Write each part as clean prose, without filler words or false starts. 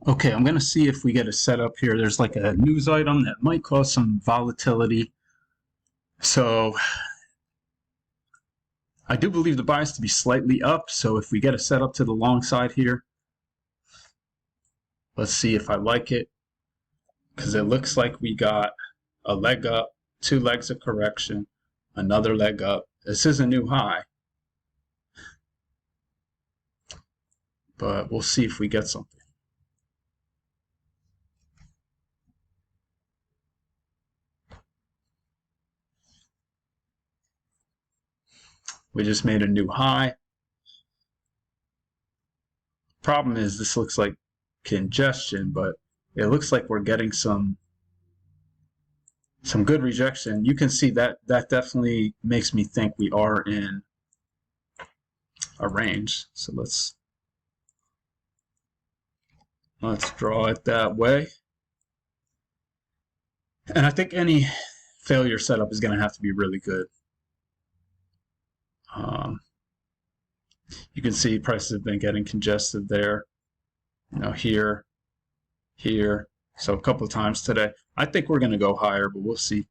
Okay, I'm going to see if we get a setup here. There's like a news item that might cause some volatility. So I do believe the bias to be slightly up. So if we get a setup to the long side here, let's see if I like it. Because it looks like we got a leg up, two legs of correction, another leg up. This is a new high, but we'll see if we get something. We just made a new high. Problem is this looks like congestion, but it looks like we're getting some good rejection. You can see that definitely makes me think we are in a range. So let's draw it that way. And I think any failure setup is going to have to be really good. You can see prices have been getting congested there. Here, here. So a couple of times today. I think we're going to go higher, but we'll see.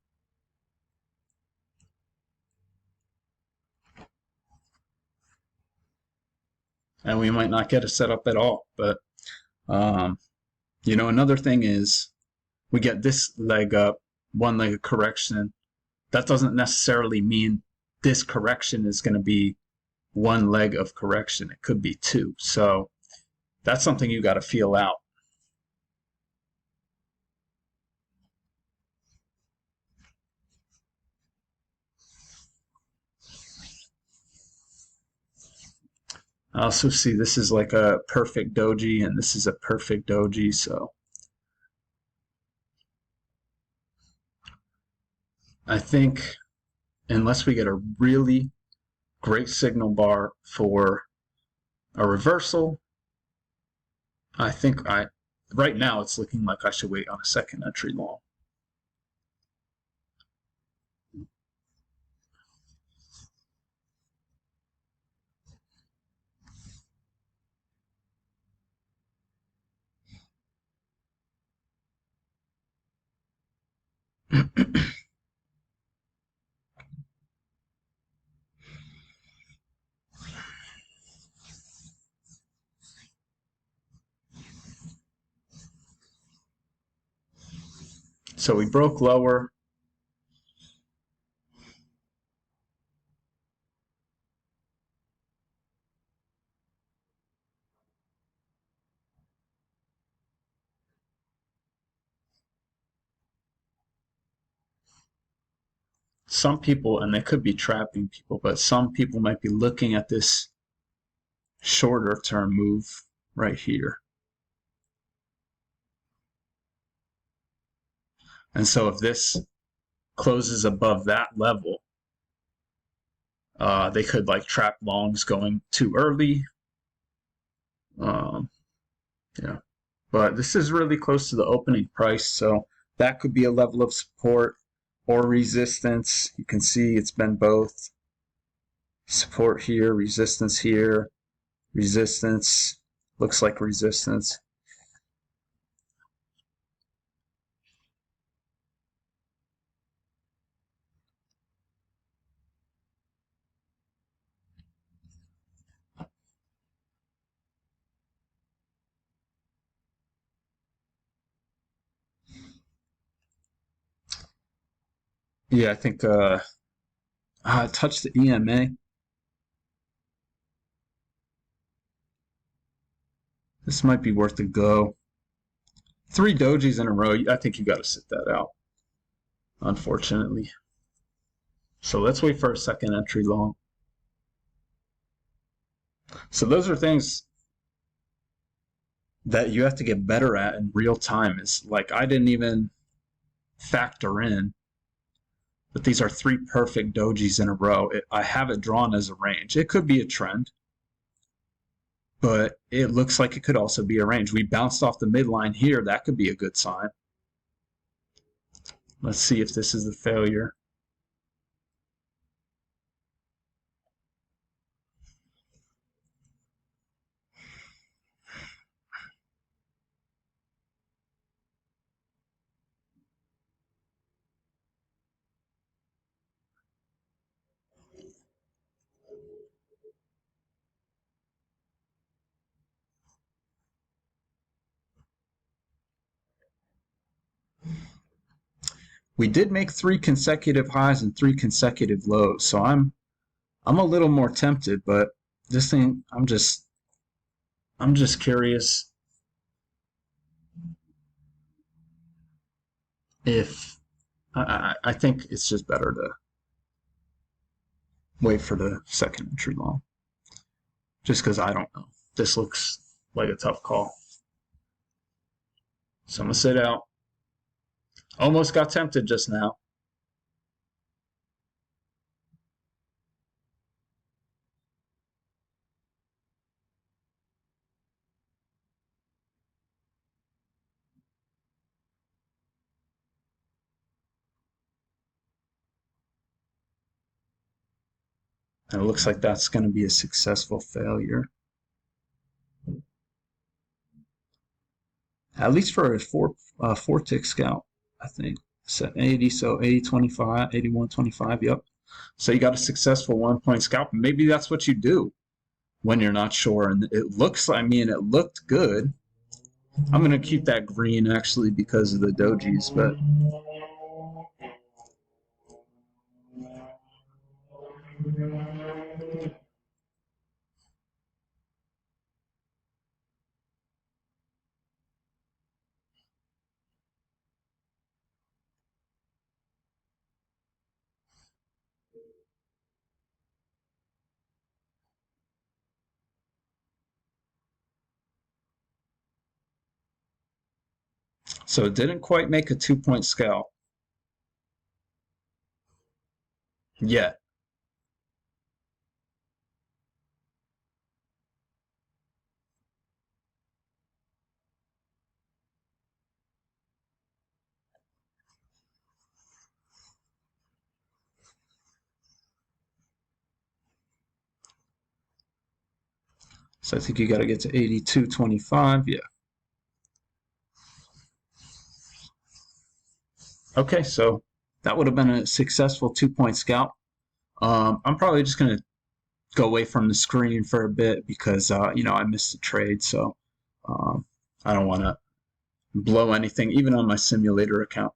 And we might not get a setup at all. But, another thing is we get this leg up, one leg of correction. That doesn't necessarily mean this correction is going to be one leg of correction. It could be two. So that's something you got to feel out. I also see this is like a perfect doji, and this is a perfect doji. So I think unless we get a really great signal bar for a reversal, I think right now it's looking like I should wait on a second entry long. So we broke lower. Some people, and they could be trapping people, but some people might be looking at this shorter term move right here. And so if this closes above that level, they could like trap longs going too early. Yeah, but this is really close to the opening price, so that could be a level of support or resistance. You can see it's been both. Support here, resistance here, resistance. Looks like resistance. Yeah, I think touch the EMA. This might be worth a go. 3 dojis in a row. I think you got to sit that out, unfortunately. So let's wait for a second entry long. So those are things that you have to get better at in real time. Is like I didn't even factor in, but these are 3 perfect dojis in a row. I have it drawn as a range. It could be a trend, but it looks like it could also be a range. We bounced off the midline here. That could be a good sign. Let's see if this is the failure. We did make 3 consecutive highs and 3 consecutive lows, so I'm a little more tempted, but this thing, I'm just curious if I think it's just better to wait for the second entry long, just because I don't know. This looks like a tough call, so I'm gonna sit out. Almost got tempted just now. And it looks like that's going to be a successful failure. At least for a four tick scalp, I think. Set 80, so 80, 25, 81, 25, yep. So you got a successful 1 point scalp. Maybe that's what you do when you're not sure. And it looks, I mean, it looked good. I'm going to keep that green actually because of the dojis, but so it didn't quite make a 2 point scalp yet. So I think you got to get to 82.25, yeah. Okay, so that would have been a successful 2 point scalp. I'm probably just going to go away from the screen for a bit because, you know, I missed the trade. So I don't want to blow anything, even on my simulator account.